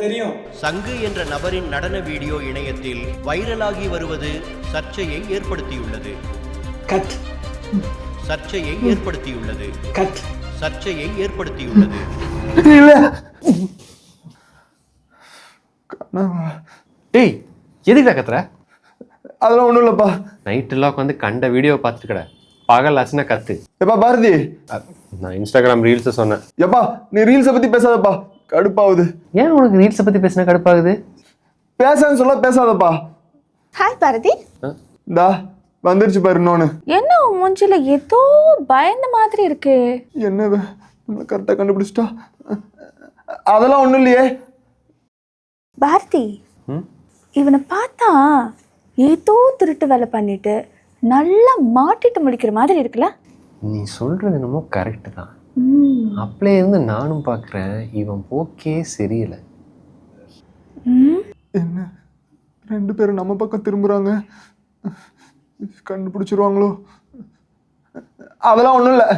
தெரியும். சங்கு என்ற நபரின் நடன வீடியோ இணையத்தில் வைரலாகி வருவது சர்ச்சையை ஏற்படுத்தியுள்ளது. கட் சர்ச்சையை ஏற்படுத்தியுள்ளது. கட் சர்ச்சையை ஏற்படுத்தியுள்ளது. டேய் எதுக்குடா கத்துற? அதெல்லாம் ஒன்றும் இல்லைப்பா. நைட்டெல்லாம் உட்காந்து கண்ட வீடியோ பார்த்துட்டு கடை பகல் ஆச்சுன்னா கத்து. எப்பா பாரதி, நான் இன்ஸ்டாகிராம் ரீல்ஸை சொன்னேன். எப்பா நீ ரீல்ஸை பற்றி பேசாதப்பா, கடுப்பாகுது. ஏன் உனக்கு ரீல்ஸை பற்றி பேசினா கடுப்பாகுது? பேசான்னு சொல்ல பேசாதப்பா. ஹாய் பாரதி. இந்தா வந்துருச்சு பாரு இன்னொன்று. என்ன உன் மூஞ்சில ஏதோ பயந்த மாதிரி இருக்கு. என்ன நம்மளை கரெக்டாக கண்டுபிடிச்சிட்டா? அதெல்லாம் ஒன்றும் இல்லையே பாரதி. இவனை பார்த்தா ஏதோ திருட்டு வேலை பண்ணிட்டு நல்லா மாட்டிட்டு முடிக்கிற மாதிரி இருக்குல்ல? நீ சொல்றது என்னமோ கரெக்டு தான். அப்படியே இருந்து நானும் பார்க்குறேன், இவன் போக்கே சரியில்லை. என்ன ரெண்டு பேரும் நம்ம பக்கம் திரும்புகிறாங்க, கண்டுபிடிச்சிருவாங்களோ? அதெல்லாம் ஒன்றும் இல்லை.